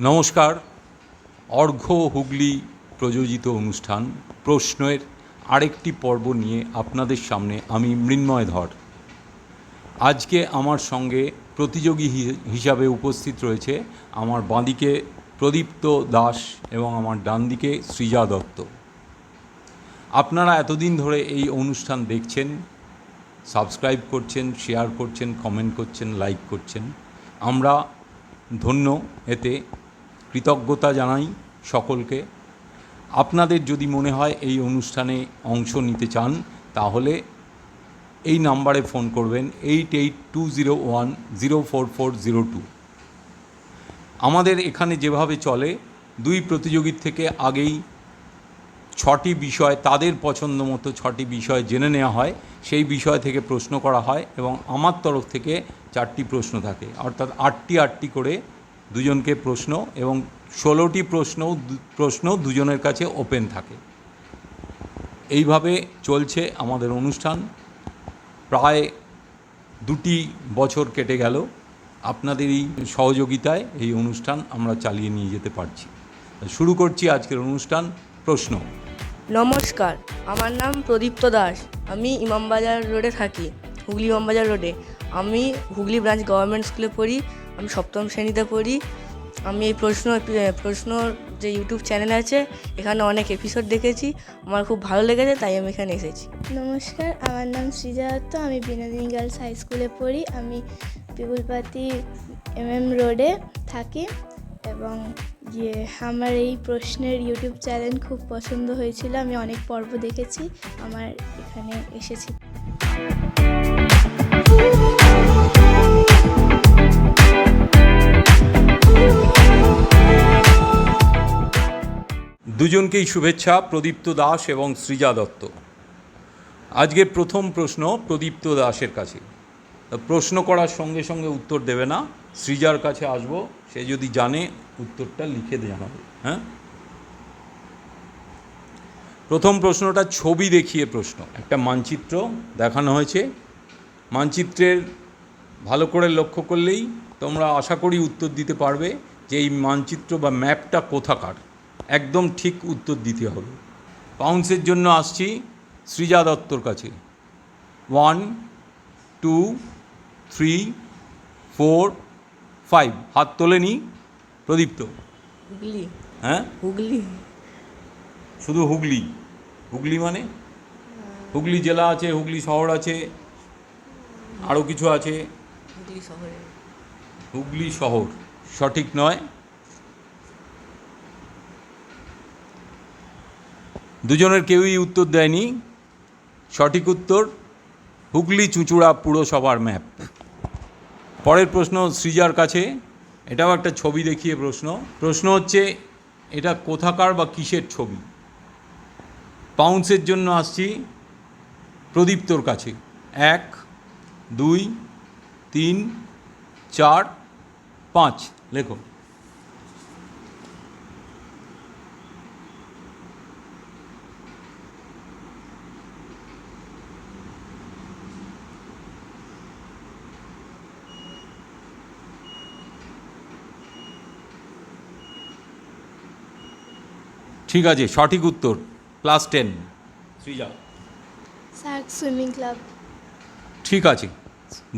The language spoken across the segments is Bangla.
নমস্কার। অর্ঘ্য হুগলি প্রযোজিত অনুষ্ঠান প্রশ্নের আরেকটি পর্ব নিয়ে আপনাদের সামনে আমি মৃন্ময় ধর। আজকে আমার সঙ্গে প্রতিযোগী হিসাবে উপস্থিত রয়েছে আমার বাঁদিকে প্রদীপ্ত দাস এবং আমার ডান দিকে সৃজা দত্ত। আপনারা এতদিন ধরে এই অনুষ্ঠান দেখছেন, সাবস্ক্রাইব করছেন, শেয়ার করছেন, কমেন্ট করছেন, লাইক করছেন। আমরা ধন্য, এতে কৃতজ্ঞতা জানাই সকলকে। আপনাদের যদি মনে হয় এই অনুষ্ঠানে অংশ নিতে চান তাহলে এই নাম্বারে ফোন করবেন 8820104402। আমাদের এখানে যেভাবে চলে, দুই প্রতিযোগীর থেকে আগেই 6টি বিষয়, তাদের পছন্দ মতো 6টি বিষয় জেনে নেওয়া হয়, সেই বিষয় থেকে প্রশ্ন করা হয় এবং আমার তরফ থেকে 4টি প্রশ্ন থাকে, অর্থাৎ 8টি করে দুজনকে প্রশ্ন, এবং 16টি প্রশ্ন দুজনের কাছে ওপেন থাকে। এইভাবে চলছে আমাদের অনুষ্ঠান। প্রায় 2টি বছর কেটে গেল। আপনাদেরই সহযোগিতায় এই অনুষ্ঠান আমরা চালিয়ে নিয়ে যেতে পারছি। শুরু করছি আজকের অনুষ্ঠান। প্রশ্ন। নমস্কার, আমার নাম প্রদীপ্ত দাস। আমি ইমামবাজার রোডে থাকি, হুগলি ইমামবাজার রোডে। আমি হুগলি ব্রাঞ্চ গভর্নমেন্ট স্কুলে পড়ি। আমি 7ম শ্রেণীতে পড়ি। আমি এই প্রশ্ন যে ইউটিউব চ্যানেল আছে, এখানে অনেক এপিসোড দেখেছি। আমার খুব ভালো লেগেছে, তাই আমি এখানে এসেছি। নমস্কার, আমার নাম সৃজা দত্ত। আমি বিনোদিনী গার্লস হাই স্কুলে পড়ি। আমি পিপুলপাতি রোডে থাকি এবং আমার এই প্রশ্নের ইউটিউব চ্যানেল খুব পছন্দ হয়েছিল। আমি অনেক পর্ব দেখেছি, আমার এখানে এসেছি। দুজনকেই শুভেচ্ছা, প্রদীপ্ত দাস এবং সৃজা দত্ত। আজকের প্রথম প্রশ্ন প্রদীপ্ত দাসের কাছে। প্রশ্ন করার সঙ্গে সঙ্গে উত্তর দেবে না, সৃজার কাছে আসবো, সে যদি জানে উত্তরটা লিখে জানাবে। হ্যাঁ, প্রথম প্রশ্নটা ছবি দেখিয়ে প্রশ্ন। একটা মানচিত্র দেখানো হয়েছে। মানচিত্রের ভালো করে লক্ষ্য করলেই তোমরা আশা করি উত্তর দিতে পারবে যে এই মানচিত্র বা ম্যাপটা কোথাকার। একদম ঠিক উত্তর দিতে হবে। পাউন্সের জন্য আসছি সৃজা দত্তর কাছে। 1 2 3 4 5। হাত তোলেনি প্রদীপ্ত। হুগলি। হ্যাঁ, হুগলি। শুধু হুগলি? হুগলি মানে হুগলি জেলা আছে, হুগলি শহর আছে, আরও কিছু আছে। হুগলি শহরে। হুগলি শহর সঠিক নয়। দুজনের কেউই উত্তর দেয়নি। সঠিক উত্তর হুগলি চুঁচুড়া পুরসভার ম্যাপ। পরের প্রশ্ন সৃজার কাছে। এটাও একটা ছবি দেখিয়ে প্রশ্ন। প্রশ্ন হচ্ছে এটা কোথাকার বা কিসের ছবি। পাউন্সের জন্য আসছি প্রদীপ্তর কাছে। 1 2 3 4 5। লেখো। ঠিক আছে, সঠিক উত্তর +10। সৃজা। Shark swimming club. ঠিক আছে,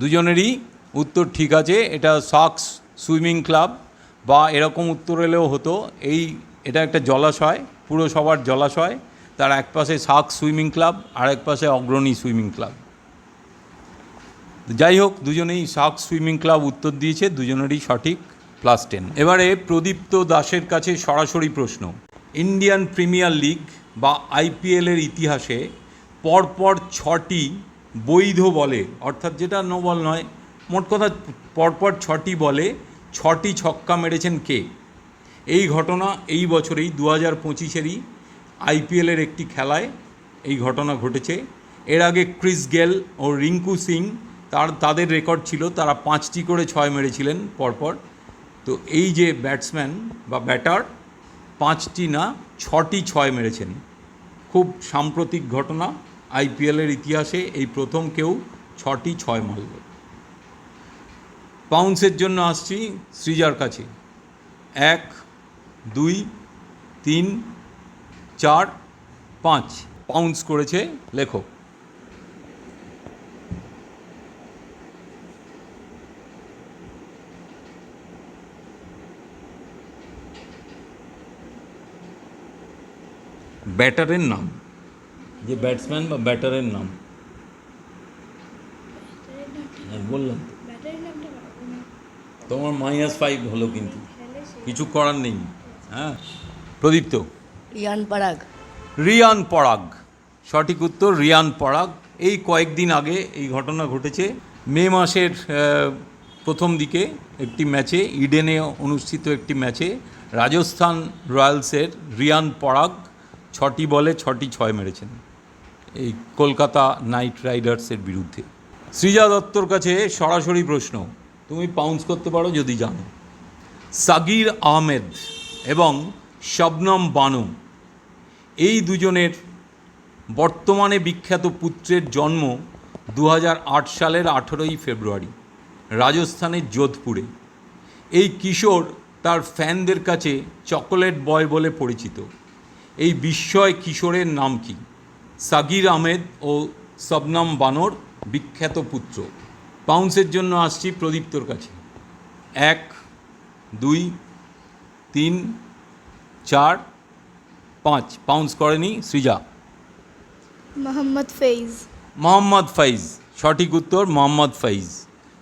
দুজনেরই উত্তর ঠিক আছে। এটা সার্কস সুইমিং ক্লাব, বা এরকম উত্তর এলেও হতো। এটা একটা জলাশয়, পুরসভার জলাশয়। তার এক পাশে সার্ক সুইমিং ক্লাব, আর এক পাশে অগ্রণী সুইমিং ক্লাব। যাই হোক, দুজনেই সার্ক সুইমিং ক্লাব উত্তর দিয়েছে, দুজনেরই সঠিক +10। এবারে প্রদীপ্ত দাসের কাছে সরাসরি প্রশ্ন। ইন্ডিয়ান প্রিমিয়ার লিগ বা IPL-এর ইতিহাসে পরপর 6টি বৈধ বলে, অর্থাৎ যেটা নো বল নয়, মোট কথা পরপর 6টি বলে 6টি ছক্কা মেরেছেন কে? এই ঘটনা এই বছরেই 2025-এরই IPL-এর একটি খেলায় এই ঘটনা ঘটেছে। এর আগে ক্রিস গেল ও রিঙ্কু সিং, তাদের রেকর্ড ছিল, তারা 5টি করে 6 মেরেছিলেন পরপর। তো এই যে ব্যাটসম্যান বা ব্যাটার 5টি না 6টি 6 মেরেছেন। খুব সাম্প্রতিক ঘটনা, IPL-এর ইতিহাসে এই প্রথম কেউ 6টি 6 মারল। পাউন্সের জন্য আসছি সৃজার কাছে। 1 2 3 4 5 পাউন্স করেছে, লেখো। ব্যাটারের নাম, যে ব্যাটসম্যান বা ব্যাটারের নাম বললাম তো, তোমার -5 হলো, কিন্তু কিছু করার নেই। হ্যাঁ, প্রদীপ্ত। রিয়ান পারাগ। রিয়ান পরাগ, সঠিক উত্তর রিয়ান পরাগ। এই কয়েকদিন আগে এই ঘটনা ঘটেছে। মে মাসের প্রথম দিকে একটি ম্যাচে, ইডেনে অনুষ্ঠিত একটি ম্যাচে রাজস্থান রয়্যালসের রিয়ান পরাগ 6টি বলে 6টি 6 মেরেছেন এই কলকাতা নাইট রাইডার্সের বিরুদ্ধে। সৃজা দত্তর কাছে সরাসরি প্রশ্ন, তুমি পাউন্স করতে পারো যদি জানো। সাগির আহমেদ এবং শবনম বানু, এই দুজনের বর্তমানে বিখ্যাত পুত্রের জন্ম 2008 সালের 18ই ফেব্রুয়ারি রাজস্থানের যোধপুরে। এই কিশোর তার ফ্যানদের কাছে চকোলেট বয় বলে পরিচিত। এই বিস্ময় কিশোরের নাম কি? সাগির আহমেদ ও শবনম বানোর বিখ্যাত পুত্র। পাউন্সের জন্য আসছি প্রদীপ্তর কাছে। 1 2 3 4 5 পাউন্স করেনি সৃজা। মোহাম্মদ ফেইজ। মোহাম্মদ ফাইজ, সঠিক উত্তর মোহাম্মদ ফাইজ।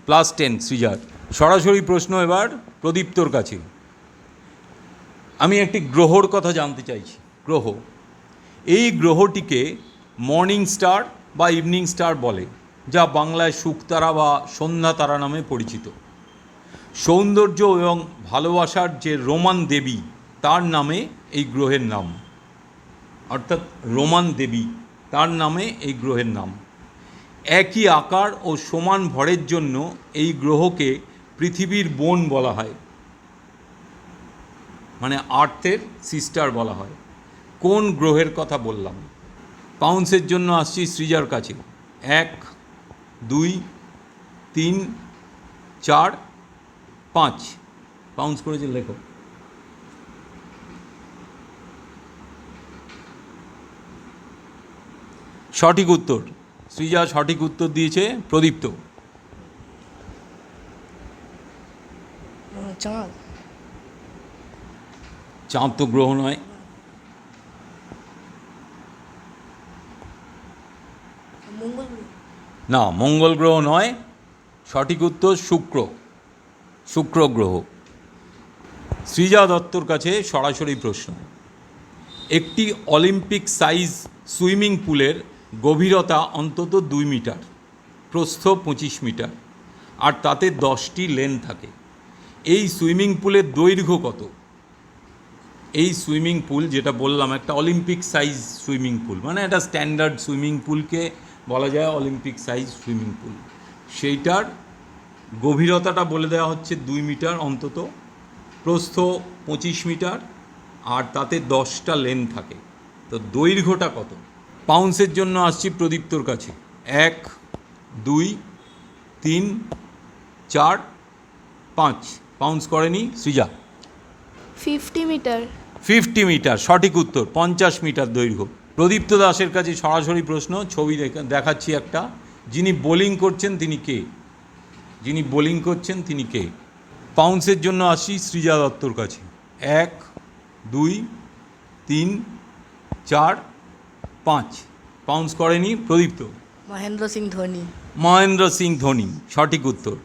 +10 সৃজার। সরাসরি প্রশ্ন এবার প্রদীপ্তর কাছে। আমি একটি গ্রহর কথা জানতে চাইছি। গ্রহ, এই গ্রহটিকে মর্নিং স্টার বা ইভিনিং স্টার বলে, যা বাংলায় শুকতারা বা সন্ধ্যা তারা নামে পরিচিত। সৌন্দর্য এবং ভালোবাসার যে রোমান দেবী, তার নামে এই গ্রহের নাম, অর্থাৎ রোমান দেবী, তার নামে এই গ্রহের নাম। একই আকার ও সমান ভরের জন্য এই গ্রহকে পৃথিবীর বোন বলা হয়, মানে আর্থের সিস্টার বলা হয়। কোন গ্রহের কথা বললাম? পাউন্সের জন্য আসছি সৃজার কাছে। 1 2 3 4 5 পাউন্স করেছে, লেখো। সঠিক উত্তর সৃজা, সঠিক উত্তর দিয়েছে প্রদীপ্ত। চাঁদ। চাঁদ তো গ্রহ নয়। মঙ্গল। না, মঙ্গল গ্রহ নয়। সঠিক উত্তর শুক্র, শুক্র গ্রহ। সৃজা দত্তর কাছে সরাসরি প্রশ্ন। একটি অলিম্পিক সাইজ সুইমিং পুলের গভীরতা অন্তত 2 মিটার, প্রস্থ 25 মিটার, আর তাতে 10টি লেন থাকে। এই সুইমিং পুলের দৈর্ঘ্য কত? এই সুইমিং পুল যেটা বললাম, একটা অলিম্পিক সাইজ সুইমিং পুল, মানে একটা স্ট্যান্ডার্ড সুইমিং পুলকে বলা যায় অলিম্পিক সাইজ সুইমিং পুল। সেইটার গভীরতাটা বলে দেওয়া হচ্ছে 2 মিটার অন্তত, প্রস্থ 25 মিটার, আর তাতে 10টা লেন থাকে। তো দৈর্ঘ্যটা কত? পাউন্সের জন্য আসছি প্রদীপ্তর কাছে। 1 2 3 4 5 পাউন্স করেনি সৃজা। 50 মিটার। 50 মিটার, সঠিক উত্তর। 50 মিটার দৈর্ঘ্য। প্রদীপ্ত দাসের কাছে সরাসরি প্রশ্ন। ছবি দেখাচ্ছি একটা। যিনি বোলিং করছেন তিনি কে? যিনি বোলিং করছেন তিনি কে? পাউন্সের জন্য আসি সৃজা দত্তর কাছে। 1 2 3 4 5 পাউন্স করেনি প্রদীপ্ত। মহেন্দ্র সিং ধোনি। মহেন্দ্র সিং ধোনি, সঠিক উত্তর।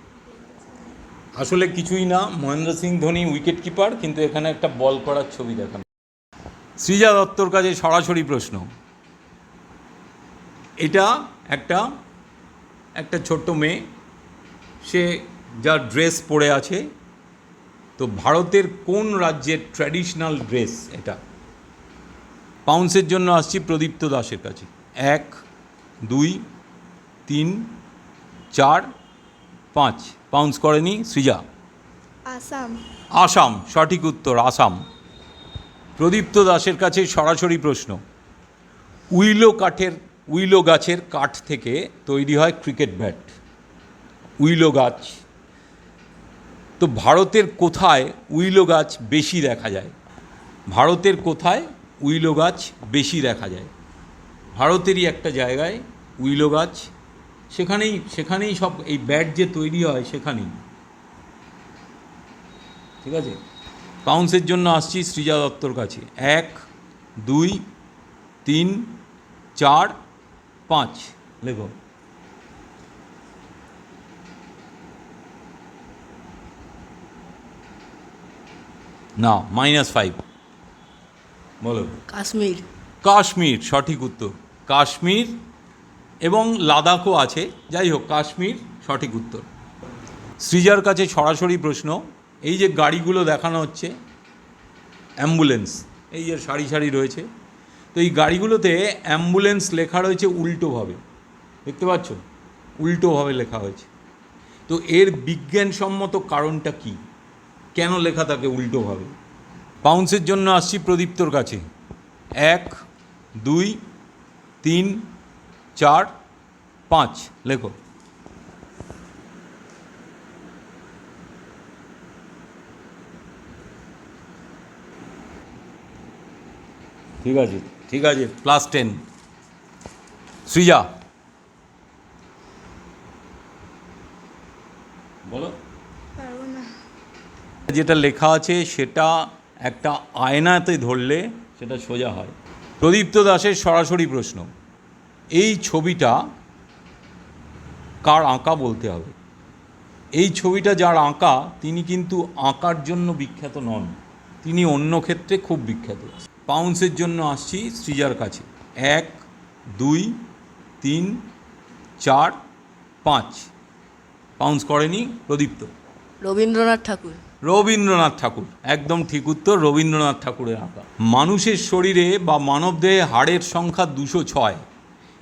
আসলে কিছুই না, মহেন্দ্র সিং ধোনি উইকেট কিপার, কিন্তু এখানে একটা বল করার ছবি দেখানো। সৃজা দত্তর কাছে সরাসরি প্রশ্ন। এটা একটা ছোট্ট মেয়ে, সে যা ড্রেস পরে আছে, তো ভারতের কোন রাজ্যের ট্র্যাডিশনাল ড্রেস এটা? পাউন্সের জন্য আসছি প্রদীপ্ত দাসের কাছে। 1 2 3 4 5 পাউন্স করেনি সৃজা। আসাম। আসাম, সঠিক উত্তর আসাম। প্রদীপ্ত দাসের কাছে সরাসরি প্রশ্ন। উইলো গাছের কাঠ থেকে তৈরি হয় ক্রিকেট ব্যাট। উইলো গাছ, তো ভারতের কোথায় উইলো গাছ বেশি দেখা যায়? ভারতের কোথায় উইলো গাছ বেশি দেখা যায়? ভারতেরই একটা জায়গায় উইলো গাছ, সেখানেই সব এই ব্যাট যে তৈরি হয় সেখানেই। ঠিক আছে, পাউন্সের জন্য আসছি সৃজা দত্তর কাছে। 1 2 3 4 5 লেখো। না, -5। বলো। কাশ্মীর। কাশ্মীর সঠিক উত্তর। কাশ্মীর এবং লাদাখও আছে, যাই হোক কাশ্মীর সঠিক উত্তর। সৃজার কাছে সরাসরি প্রশ্ন। এই যে গাড়িগুলো দেখানো হচ্ছে অ্যাম্বুলেন্স, এই যে সারি সারি রয়েছে, তো এই গাড়িগুলোতে অ্যাম্বুলেন্স লেখা রয়েছে উল্টোভাবে, দেখতে পাচ্ছ? উল্টোভাবে লেখা হয়েছে। তো এর বিজ্ঞানসম্মত কারণটা কি? কেন লেখা থাকে উল্টোভাবে? পাউন্সের জন্য আসছি প্রদীপ্তর কাছে। 1 2 3 4 5 লেখো। ঠিক আছে, +10। সৃজা বলো। পারবো না। যেটা লেখা আছে সেটা একটা আয়নাতে ধরলে সেটা সোজা হয়। প্রদীপ্ত দাসের সরাসরি প্রশ্ন। এই ছবিটা কার আঁকা বলতে হবে। এই ছবিটা যার আঁকা তিনি কিন্তু আঁকার জন্য বিখ্যাত নন, তিনি অন্য ক্ষেত্রে খুব বিখ্যাত। পাউন্সের জন্য আসছি সৃজার কাছে। 1 2 3 4 5 পাউন্স করেনি প্রদীপ্ত। রবীন্দ্রনাথ ঠাকুর। রবীন্দ্রনাথ ঠাকুর, একদম ঠিক উত্তর, রবীন্দ্রনাথ ঠাকুরের আঁকা। মানুষের শরীরে বা মানবদেহে হাড়ের সংখ্যা 206,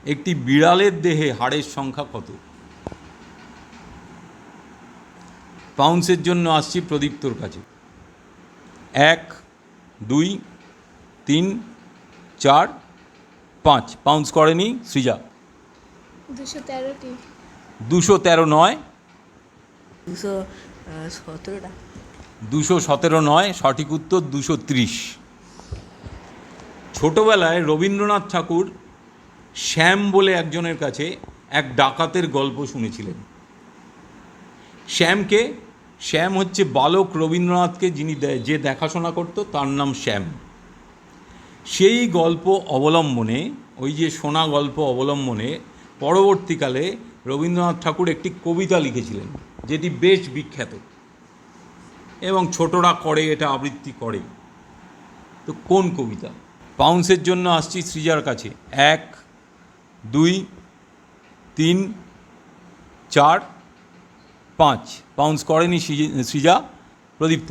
একটি বিড়ালের দেহে হাড়ের সংখ্যা কত? পাউন্সের জন্য আসছি প্রদীপ্তর কাছে। 1 2 3 4 5 পাউন্স করেনি সৃজা। 213টি। 213 নয়। 217টা। 217 নয়, সঠিক উত্তর 230। ছোটবেলায় রবীন্দ্রনাথ ঠাকুর শ্যাম বলে একজনের কাছে এক ডাকাতের গল্প শুনেছিলেন। শ্যামকে, শ্যাম হচ্ছে বালক রবীন্দ্রনাথকে যে দেখাশোনা করত, তার নাম শ্যাম। সেই গল্প অবলম্বনে, ওই যে শোনা গল্প অবলম্বনে পরবর্তীকালে রবীন্দ্রনাথ ঠাকুর একটি কবিতা লিখেছিলেন, যেটি বেশ বিখ্যাত এবং ছোটরা করে এটা আবৃত্তি করে। তো কোন কবিতা? পাউন্সের জন্য আসছি সৃজার কাছে। 1 2 3 4 5 পাউন্স করেনি সৃজা। প্রদীপ্ত।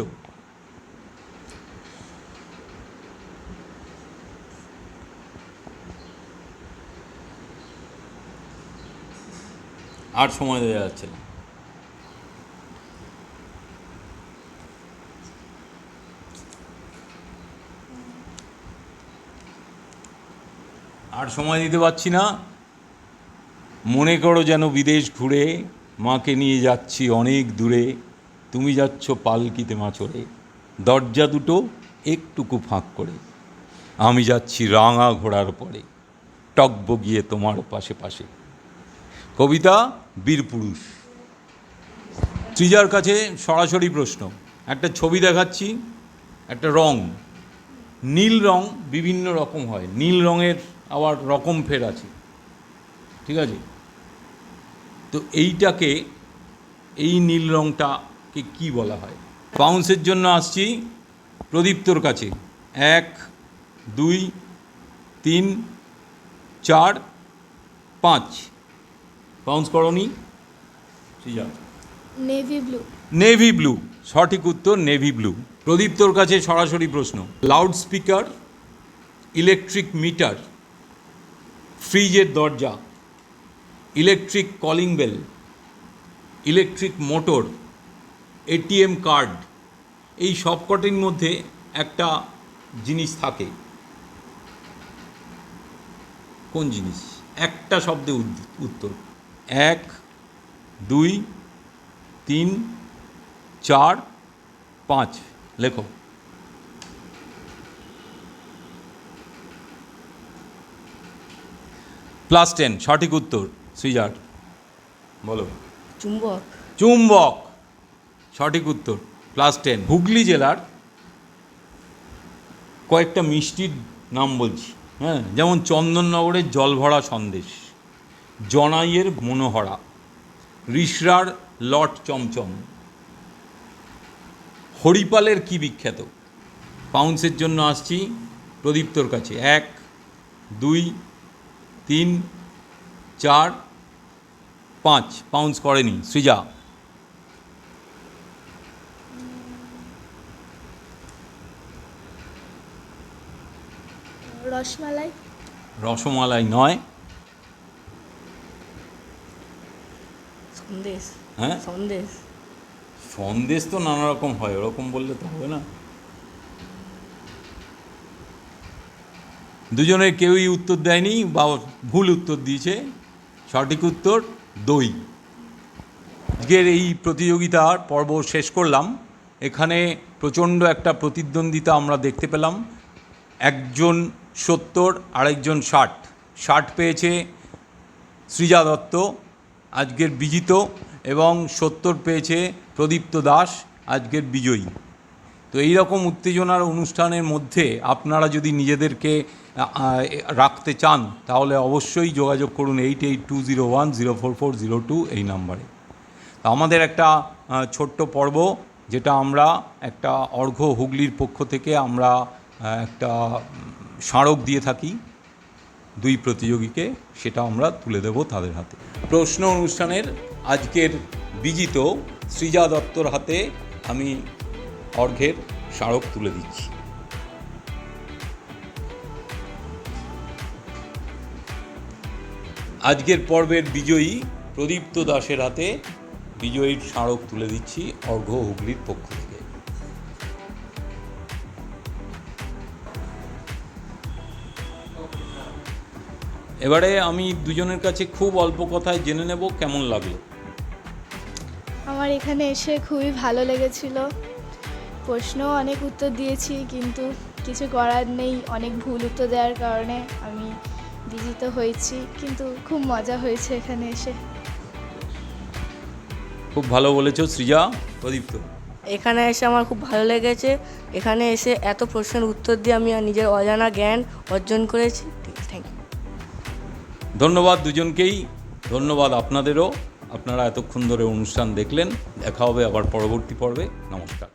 আর সময় দেওয়া যাচ্ছে না। আর সময় দিতে পারছি না। মনে করো যেন বিদেশ ঘুরে, মাকে নিয়ে যাচ্ছি অনেক দূরে, তুমি যাচ্ছ পালকিতে মাচড়ে, দরজা দুটো একটুকু ফাঁক করে, আমি যাচ্ছি রাঙা ঘোড়ার পরে, টকবগিয়ে তোমার পাশে পাশে। কবিতা বীরপুরুষ। সৃজার কাছে সরাসরি প্রশ্ন। একটা ছবি দেখাচ্ছি, একটা রং, নীল রং বিভিন্ন রকম হয়, নীল রঙের আবার রকম ফের আছে, ঠিক আছে? তো এইটাকে, এই নীল রংটাকে কি বলা হয়? পাউন্সের জন্য আসছি প্রদীপ্তর কাছে। 1 2 3 4 5 পাউন্স করনি Srija. Navy blue. Navy blue, সঠিক উত্তর নেভি ব্লু। প্রদীপ্তর কাছে সরাসরি প্রশ্ন। লাউড স্পিকার, ইলেকট্রিক মিটার, ফ্রিজের দরজা, electric calling bell, electric motor, ATM card, এই সবকটির মধ্যে একটা জিনিস থাকে। কোন জিনিস? একটা শব্দে উত্তর। 1 2 3 4, 5 লেখো। +10 সঠিক উত্তর। সৃজার বলো। চুম্বক। চুম্বক সঠিক উত্তর। +10। হুগলি জেলার কয়েকটা মিষ্টির নাম বলছি, হ্যাঁ, যেমন চন্দননগরের জলভরা সন্দেশ, জনাইয়ের মনোহরা, রিষড়ার লট চমচম। হরিপালের কি বিখ্যাত? পাউন্সের জন্য আসছি প্রদীপ্তর কাছে। 1, 2, 3, 4, 5 পাউন্স করেনি। সৃজা। রসমালাই। রসমালাই নয়। সন্দেশ। হ্যাঁ, সন্দেশ। সন্দেশ তো নানা রকম হয়, ওরকম বললে তো হবে না। দুজনের কেউই উত্তর দেয়নি বা ভুল উত্তর দিয়েছে। সঠিক উত্তর দই। আজকের এই প্রতিযোগিতার পর্ব শেষ করলাম। এখানে প্রচণ্ড একটা প্রতিদ্বন্দ্বিতা আমরা দেখতে পেলাম। একজন 70, আরেকজন 60। 60 পেয়েছে সৃজা দত্ত, আজকের বিজিত, এবং 70 পেয়েছে প্রদীপ্ত দাস, আজকের বিজয়ী। তো এই রকম উত্তেজনার অনুষ্ঠানের মধ্যে আপনারা যদি নিজেদেরকে রাখতে চান তাহলে অবশ্যই যোগাযোগ করুন 8820104402 এই নাম্বারে। তা আমাদের একটা ছোট্ট পর্ব, যেটা আমরা একটা অর্ঘ্য হুগলির পক্ষ থেকে আমরা একটা স্মারক দিয়ে থাকি 2 প্রতিযোগীকে, সেটা আমরা তুলে দেব তাদের হাতে। প্রশ্ন অনুষ্ঠানের আজকের বিজিত সৃজা দত্তর হাতে আমি অর্ঘ্যের স্মারক তুলে দিচ্ছি। আজকের পর্বের বিজয়ী প্রদীপ্ত দাসের হাতে বিজয়ীর স্মারক তুলে দিচ্ছি অর্ঘ্য হুগলির পক্ষ থেকে। এবারে আমি দুজনের কাছে খুব অল্প কথায় জেনে নেব কেমন লাগলো। আমার এখানে এসে খুবই ভালো লেগেছিল। প্রশ্নও অনেক উত্তর দিয়েছি, কিন্তু কিছু করার নেই, অনেক ভুল উত্তর দেওয়ার কারণে আমি বিজিত হয়েছি, কিন্তু খুব মজা হয়েছে এখানে এসে। খুব ভালো বলেছো সৃজা। প্রদীপ্ত। এখানে এসে আমার খুব ভালো লেগেছে। এখানে এসে এত প্রশ্নের উত্তর দিয়ে আমি নিজের অজানা জ্ঞান অর্জন করেছি। Thank you. ধন্যবাদ দুজনকেই, ধন্যবাদ আপনাদেরও। আপনারা এতক্ষণ ধরে অনুষ্ঠান দেখলেন। দেখা হবে আবার পরবর্তী পর্বে। নমস্কার।